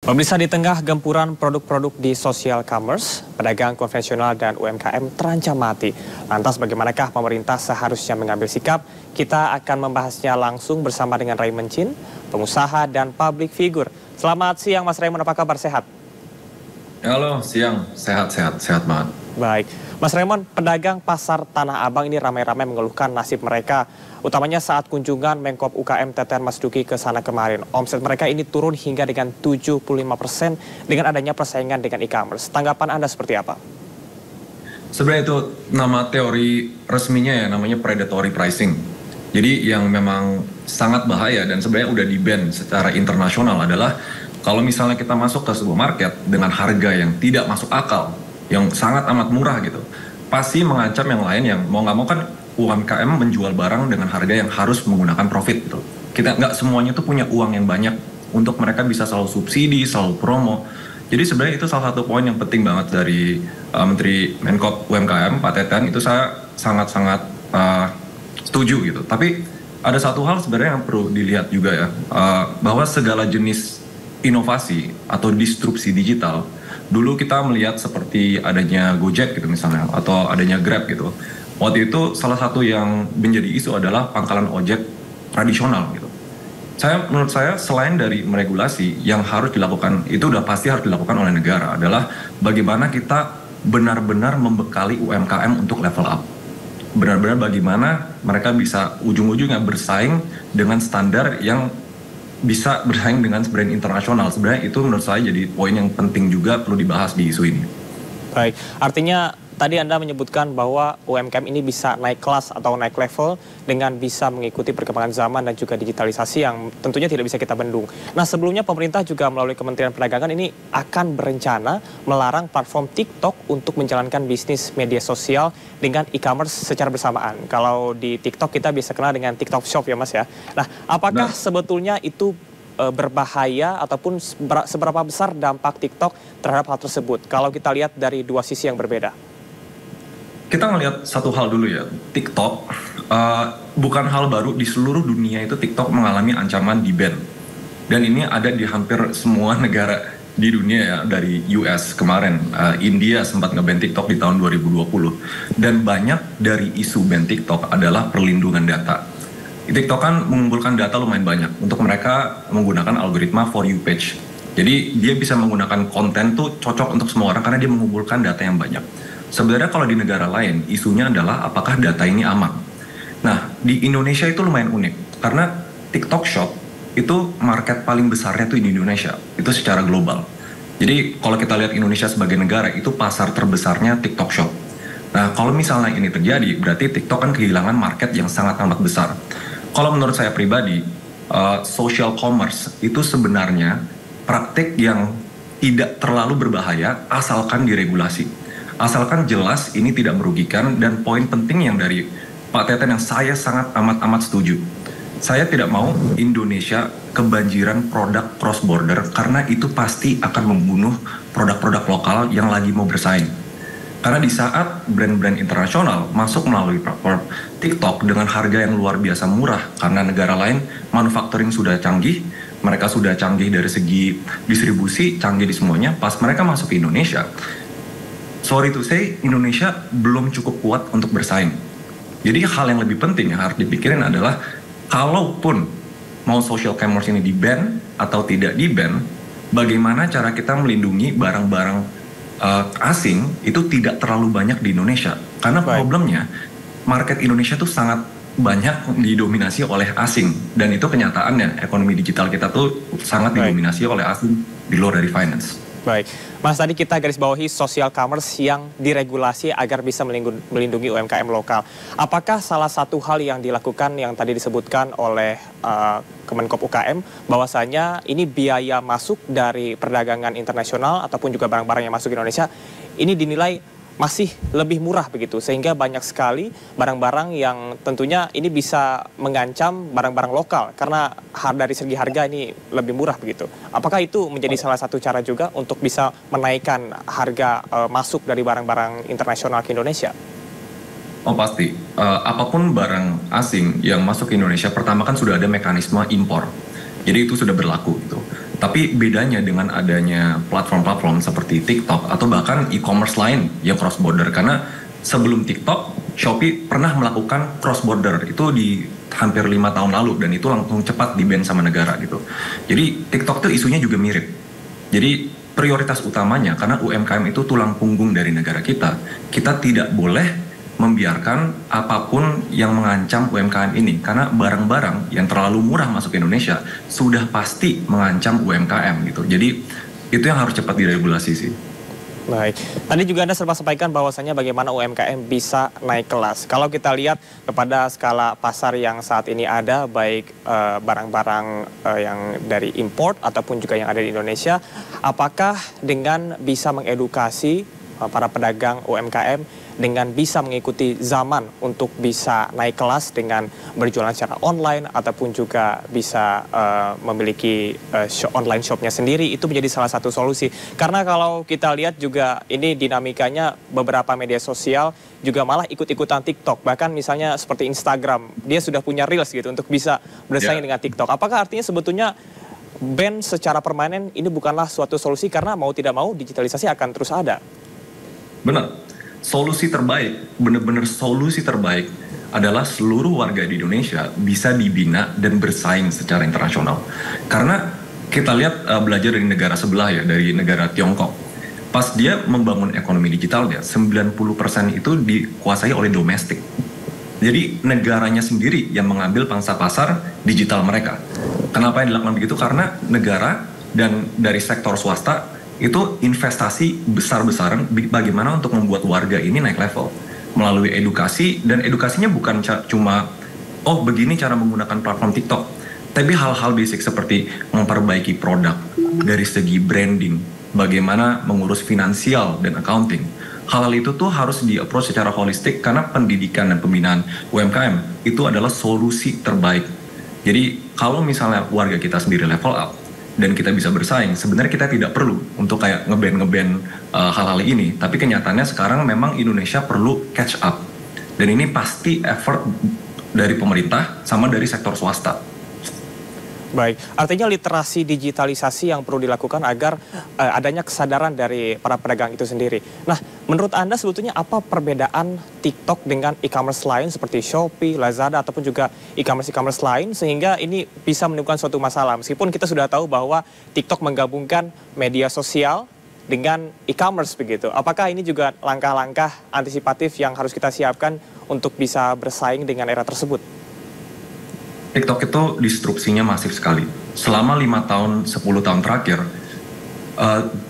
Pemirsa, di tengah gempuran produk-produk di social commerce, pedagang konvensional dan UMKM terancam mati. Lantas bagaimanakah pemerintah seharusnya mengambil sikap? Kita akan membahasnya langsung bersama dengan Raymond Chin, pengusaha dan public figure. Selamat siang Mas Raymond, apa kabar, sehat? Halo, siang. Sehat banget. Baik. Mas Raymond, pedagang pasar Tanah Abang ini ramai-ramai mengeluhkan nasib mereka, utamanya saat kunjungan Menkop UKM Teten Mas Duki ke sana kemarin. Omset mereka ini turun hingga dengan 75% dengan adanya persaingan dengan e-commerce. Tanggapan Anda seperti apa? Sebenarnya itu nama teori resminya ya, namanya predatory pricing. Jadi yang memang sangat bahaya dan sebenarnya udah di-ban secara internasional adalah kalau misalnya kita masuk ke sebuah market dengan harga yang tidak masuk akal, yang sangat amat murah gitu, pasti mengancam yang lain yang mau nggak mau kan UMKM menjual barang dengan harga yang harus menggunakan profit gitu. Kita nggak semuanya tuh punya uang yang banyak untuk mereka bisa selalu subsidi, selalu promo. Jadi sebenarnya itu salah satu poin yang penting banget dari Menteri Menkop UMKM Pak Teten, itu saya sangat-sangat setuju gitu. Tapi ada satu hal sebenarnya yang perlu dilihat juga ya, bahwa segala jenis inovasi atau disrupsi digital, dulu kita melihat seperti adanya Gojek gitu misalnya, atau adanya Grab gitu. Waktu itu salah satu yang menjadi isu adalah pangkalan ojek tradisional gitu. Menurut saya selain dari meregulasi, yang harus dilakukan, itu udah pasti harus dilakukan oleh negara, adalah bagaimana kita benar-benar membekali UMKM untuk level up. Benar-benar bagaimana mereka bisa ujung-ujungnya bersaing dengan standar yang bisa bersaing dengan brand internasional. Sebenarnya itu menurut saya jadi poin yang penting juga perlu dibahas di isu ini. Baik, artinya tadi Anda menyebutkan bahwa UMKM ini bisa naik kelas atau naik level dengan bisa mengikuti perkembangan zaman dan juga digitalisasi yang tentunya tidak bisa kita bendung. Nah, sebelumnya pemerintah juga melalui Kementerian Perdagangan ini akan berencana melarang platform TikTok untuk menjalankan bisnis media sosial dengan e-commerce secara bersamaan. Kalau di TikTok kita bisa kenal dengan TikTok Shop ya Mas ya. Nah, apakah sebetulnya itu berbahaya ataupun seberapa besar dampak TikTok terhadap hal tersebut kalau kita lihat dari dua sisi yang berbeda? Kita ngelihat satu hal dulu ya, TikTok bukan hal baru, di seluruh dunia itu TikTok mengalami ancaman di-ban. Dan ini ada di hampir semua negara di dunia ya, dari US kemarin, India sempat nge-ban TikTok di tahun 2020. Dan banyak dari isu ban TikTok adalah perlindungan data. TikTok kan mengumpulkan data lumayan banyak untuk mereka menggunakan algoritma For You page. Jadi dia bisa menggunakan konten tuh cocok untuk semua orang karena dia mengumpulkan data yang banyak. Sebenarnya kalau di negara lain, isunya adalah apakah data ini aman. Nah, di Indonesia itu lumayan unik, karena TikTok Shop itu market paling besarnya tuh di Indonesia, itu secara global. Jadi kalau kita lihat Indonesia sebagai negara, itu pasar terbesarnya TikTok Shop. Nah, kalau misalnya ini terjadi, berarti TikTok kan kehilangan market yang sangat amat besar. Kalau menurut saya pribadi, social commerce itu sebenarnya praktik yang tidak terlalu berbahaya asalkan diregulasi. Asalkan jelas ini tidak merugikan, dan poin penting yang dari Pak Teten yang saya sangat amat setuju. Saya tidak mau Indonesia kebanjiran produk cross border karena itu pasti akan membunuh produk-produk lokal yang lagi mau bersaing. Karena di saat brand-brand internasional masuk melalui platform TikTok dengan harga yang luar biasa murah karena negara lain manufacturing sudah canggih, mereka sudah canggih dari segi distribusi, canggih di semuanya, pas mereka masuk ke Indonesia, sorry to say, Indonesia belum cukup kuat untuk bersaing. Jadi hal yang lebih penting yang harus dipikirin adalah kalaupun mau social commerce ini di-ban atau tidak di-ban, bagaimana cara kita melindungi barang-barang asing itu tidak terlalu banyak di Indonesia. Karena problemnya market Indonesia tuh sangat banyak didominasi oleh asing, dan itu kenyataannya ekonomi digital kita tuh sangat didominasi oleh asing di luar dari finance. Baik, Mas, tadi kita garis bawahi social commerce yang diregulasi agar bisa melindungi UMKM lokal. Apakah salah satu hal yang dilakukan yang tadi disebutkan oleh Kemenkop UKM, bahwasanya ini biaya masuk dari perdagangan internasional ataupun juga barang-barang yang masuk ke Indonesia, ini dinilai masih lebih murah begitu, sehingga banyak sekali barang-barang yang tentunya ini bisa mengancam barang-barang lokal karena dari segi harga ini lebih murah begitu. Apakah itu menjadi salah satu cara juga untuk bisa menaikkan harga masuk dari barang-barang internasional ke Indonesia? Oh pasti, apapun barang asing yang masuk ke Indonesia, pertama kan sudah ada mekanisme impor. Jadi itu sudah berlaku gitu. Tapi bedanya dengan adanya platform-platform seperti TikTok atau bahkan e-commerce lain yang cross border, karena sebelum TikTok, Shopee pernah melakukan cross border itu di hampir 5 tahun lalu dan itu langsung cepat di-ban sama negara gitu. Jadi TikTok tuh isunya juga mirip. Jadi prioritas utamanya karena UMKM itu tulang punggung dari negara kita tidak boleh membiarkan apapun yang mengancam UMKM ini, karena barang-barang yang terlalu murah masuk ke Indonesia sudah pasti mengancam UMKM gitu. Jadi itu yang harus cepat diregulasi sih. Baik, tadi juga Anda sempat sampaikan bahwasannya bagaimana UMKM bisa naik kelas. Kalau kita lihat kepada skala pasar yang saat ini ada, baik barang-barang yang dari import ataupun juga yang ada di Indonesia, apakah dengan bisa mengedukasi para pedagang UMKM dengan bisa mengikuti zaman untuk bisa naik kelas dengan berjualan secara online ataupun juga bisa memiliki online shopnya sendiri, itu menjadi salah satu solusi. Karena kalau kita lihat juga ini dinamikanya beberapa media sosial juga malah ikut-ikutan TikTok. Bahkan misalnya seperti Instagram, dia sudah punya Reels gitu untuk bisa bersaing dengan TikTok. Apakah artinya sebetulnya ban secara permanen ini bukanlah suatu solusi, karena mau tidak mau digitalisasi akan terus ada? Benar. Solusi terbaik, benar-benar solusi terbaik adalah seluruh warga di Indonesia bisa dibina dan bersaing secara internasional. Karena kita lihat belajar dari negara sebelah ya, dari negara Tiongkok. Pas dia membangun ekonomi digitalnya, 90% itu dikuasai oleh domestik. Jadi negaranya sendiri yang mengambil pangsa pasar digital mereka. Kenapa yang dilakukan begitu? Karena negara dan dari sektor swasta itu investasi besar-besaran bagaimana untuk membuat warga ini naik level melalui edukasi, dan edukasinya bukan cuma oh begini cara menggunakan platform TikTok, tapi hal-hal basic seperti memperbaiki produk dari segi branding, bagaimana mengurus finansial dan accounting. Hal-hal itu tuh harus di-approach secara holistik karena pendidikan dan pembinaan UMKM itu adalah solusi terbaik. Jadi kalau misalnya warga kita sendiri level up dan kita bisa bersaing, sebenarnya kita tidak perlu untuk kayak nge-ban hal-hal ini. Tapi kenyataannya sekarang memang Indonesia perlu catch up. Dan ini pasti effort dari pemerintah sama dari sektor swasta. Baik, artinya literasi digitalisasi yang perlu dilakukan agar adanya kesadaran dari para pedagang itu sendiri. Nah, menurut Anda sebetulnya apa perbedaan TikTok dengan e-commerce lain seperti Shopee, Lazada, ataupun juga e-commerce lain sehingga ini bisa menimbulkan suatu masalah? Meskipun kita sudah tahu bahwa TikTok menggabungkan media sosial dengan e-commerce begitu. Apakah ini juga langkah-langkah antisipatif yang harus kita siapkan untuk bisa bersaing dengan era tersebut? TikTok itu disrupsinya masif sekali. Selama 5 tahun, 10 tahun terakhir,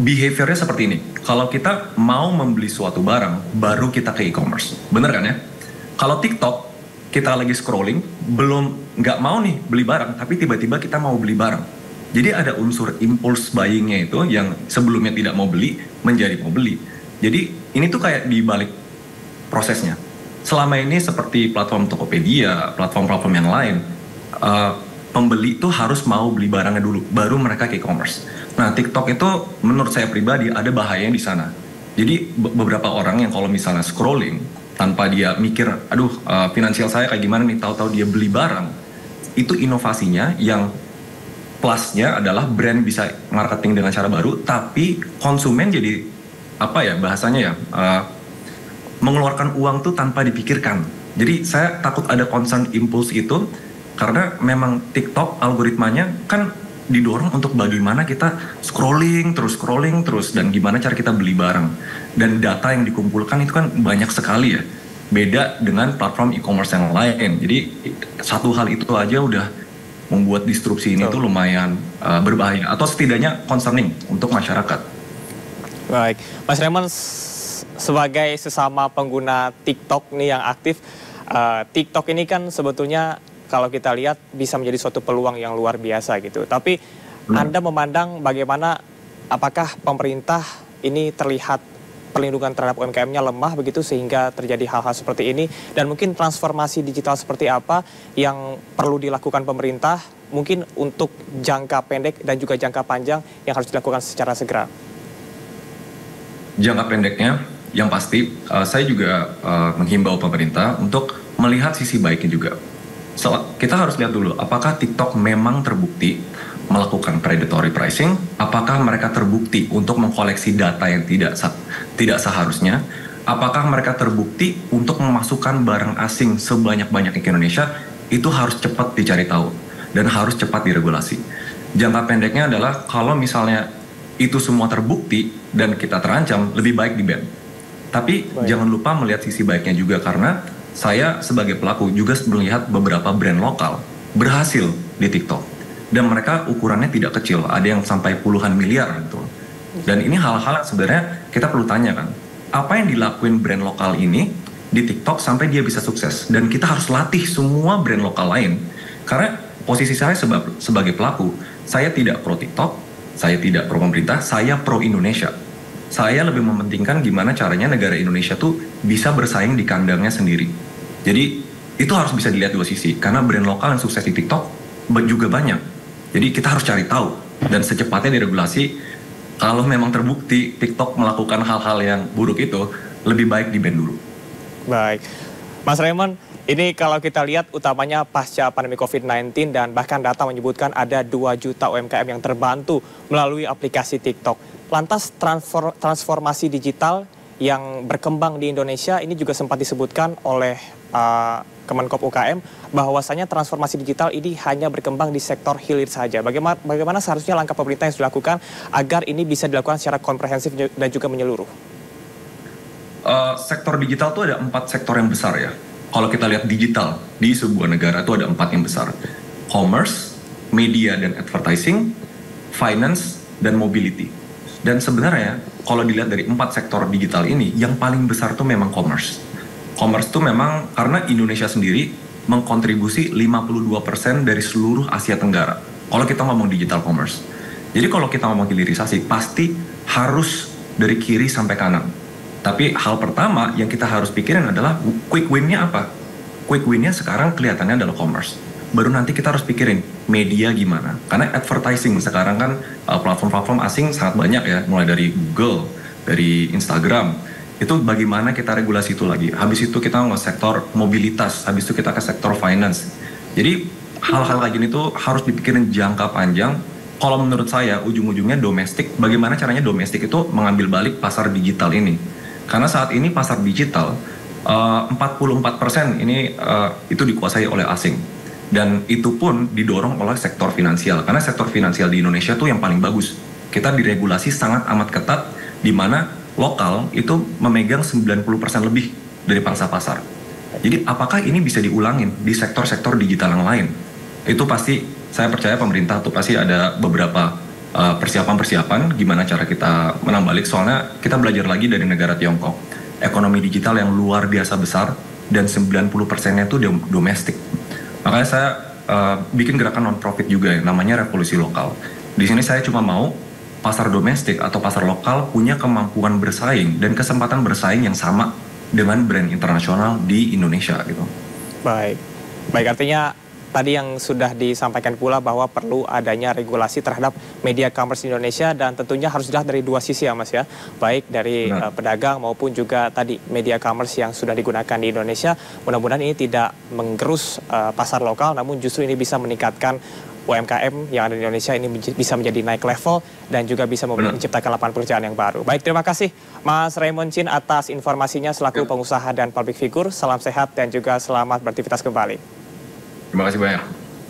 behaviornya seperti ini. Kalau kita mau membeli suatu barang, baru kita ke e-commerce. Bener kan ya? Kalau TikTok, kita lagi scrolling, nggak mau nih beli barang, tapi tiba-tiba kita mau beli barang. Jadi ada unsur impulse buying-nya itu yang sebelumnya tidak mau beli, menjadi mau beli. Jadi ini tuh kayak dibalik prosesnya. Selama ini seperti platform Tokopedia, platform-platform yang lain, pembeli tuh harus mau beli barangnya dulu, baru mereka ke e-commerce. Nah, TikTok itu menurut saya pribadi ada bahayanya di sana. Jadi beberapa orang yang kalau misalnya scrolling tanpa dia mikir, aduh finansial saya kayak gimana nih, tahu-tahu dia beli barang, itu inovasinya yang plusnya adalah brand bisa marketing dengan cara baru, tapi konsumen jadi apa ya bahasanya ya, mengeluarkan uang tuh tanpa dipikirkan. Jadi saya takut ada concern impulse itu. Karena memang TikTok algoritmanya kan didorong untuk bagaimana kita scrolling terus dan gimana cara kita beli barang. Dan data yang dikumpulkan itu kan banyak sekali ya. Beda dengan platform e-commerce yang lain. Jadi satu hal itu aja udah membuat disrupsi ini tuh lumayan berbahaya atau setidaknya concerning untuk masyarakat. Baik, Mas Raymond sebagai sesama pengguna TikTok nih yang aktif, TikTok ini kan sebetulnya kalau kita lihat bisa menjadi suatu peluang yang luar biasa gitu. Tapi Anda memandang bagaimana, apakah pemerintah ini terlihat perlindungan terhadap UMKM-nya lemah begitu sehingga terjadi hal-hal seperti ini? Dan mungkin transformasi digital seperti apa yang perlu dilakukan pemerintah mungkin untuk jangka pendek dan juga jangka panjang yang harus dilakukan secara segera? Jangka pendeknya yang pasti saya juga menghimbau pemerintah untuk melihat sisi baiknya juga. So, kita harus lihat dulu apakah TikTok memang terbukti melakukan predatory pricing, apakah mereka terbukti untuk mengkoleksi data yang tidak seharusnya, apakah mereka terbukti untuk memasukkan barang asing sebanyak-banyaknya ke Indonesia, itu harus cepat dicari tahu dan harus cepat diregulasi. Jangka pendeknya adalah kalau misalnya itu semua terbukti dan kita terancam, lebih baik di-ban. Tapi jangan lupa melihat sisi baiknya juga, karena saya sebagai pelaku juga melihat beberapa brand lokal berhasil di TikTok. Dan mereka ukurannya tidak kecil, ada yang sampai puluhan miliar gitu. Dan ini hal-hal sebenarnya kita perlu tanya kan, apa yang dilakuin brand lokal ini di TikTok sampai dia bisa sukses? Dan kita harus latih semua brand lokal lain. Karena posisi saya sebagai pelaku, saya tidak pro TikTok, saya tidak pro pemerintah, saya pro Indonesia. Saya lebih mementingkan gimana caranya negara Indonesia tuh bisa bersaing di kandangnya sendiri. Jadi itu harus bisa dilihat dua sisi, karena brand lokal yang sukses di TikTok juga banyak. Jadi kita harus cari tahu dan secepatnya diregulasi. Kalau memang terbukti TikTok melakukan hal-hal yang buruk itu, lebih baik di-ban dulu. Baik, Mas Raymond, ini kalau kita lihat utamanya pasca pandemi COVID-19 dan bahkan data menyebutkan ada 2 juta UMKM yang terbantu melalui aplikasi TikTok. Lantas transformasi digital yang berkembang di Indonesia ini juga sempat disebutkan oleh Kemenkop UKM bahwasanya transformasi digital ini hanya berkembang di sektor hilir saja. Bagaimana seharusnya langkah pemerintah yang sudah dilakukan agar ini bisa dilakukan secara komprehensif dan juga menyeluruh? Sektor digital itu ada 4 sektor yang besar ya. Kalau kita lihat digital di sebuah negara itu ada 4 yang besar. Commerce, media dan advertising, finance, dan mobility. Dan sebenarnya kalau dilihat dari 4 sektor digital ini, yang paling besar tuh memang commerce. Commerce tuh memang karena Indonesia sendiri mengkontribusi 52% dari seluruh Asia Tenggara. Kalau kita ngomong digital commerce. Jadi kalau kita ngomong hilirisasi, pasti harus dari kiri sampai kanan. Tapi hal pertama yang kita harus pikirin adalah quick win-nya apa? Quick win-nya sekarang kelihatannya adalah commerce. Baru nanti kita harus pikirin media gimana. Karena advertising sekarang kan platform-platform asing sangat banyak ya. Mulai dari Google, dari Instagram. Itu bagaimana kita regulasi itu lagi. Habis itu kita ke sektor mobilitas. Habis itu kita ke sektor finance. Jadi hal-hal kayak gini tuh harus dipikirin jangka panjang. Kalau menurut saya ujung-ujungnya domestik. Bagaimana caranya domestik itu mengambil balik pasar digital ini. Karena saat ini pasar digital 44% ini itu dikuasai oleh asing. Dan itu pun didorong oleh sektor finansial. Karena sektor finansial di Indonesia tuh yang paling bagus. Kita diregulasi sangat amat ketat, di mana lokal itu memegang 90% lebih dari pangsa pasar. Jadi apakah ini bisa diulangin di sektor-sektor digital yang lain? Itu pasti, saya percaya pemerintah tuh pasti ada beberapa persiapan-persiapan gimana cara kita menang balik. Soalnya kita belajar lagi dari negara Tiongkok. Ekonomi digital yang luar biasa besar dan 90%-nya itu domestik. Makanya saya bikin gerakan non-profit juga ya, namanya Revolusi Lokal. Di sini saya cuma mau pasar domestik atau pasar lokal punya kemampuan bersaing dan kesempatan bersaing yang sama dengan brand internasional di Indonesia gitu. Baik, artinya tadi yang sudah disampaikan pula bahwa perlu adanya regulasi terhadap media commerce di Indonesia dan tentunya harus dilihat dari dua sisi ya Mas ya. Baik dari pedagang maupun juga tadi media commerce yang sudah digunakan di Indonesia. Mudah-mudahan ini tidak menggerus pasar lokal, namun justru ini bisa meningkatkan UMKM yang ada di Indonesia ini bisa menjadi naik level dan juga bisa menciptakan lapangan pekerjaan yang baru. Baik, terima kasih Mas Raymond Chin atas informasinya selaku pengusaha dan public figure. Salam sehat dan juga selamat beraktivitas kembali. Terima kasih banyak.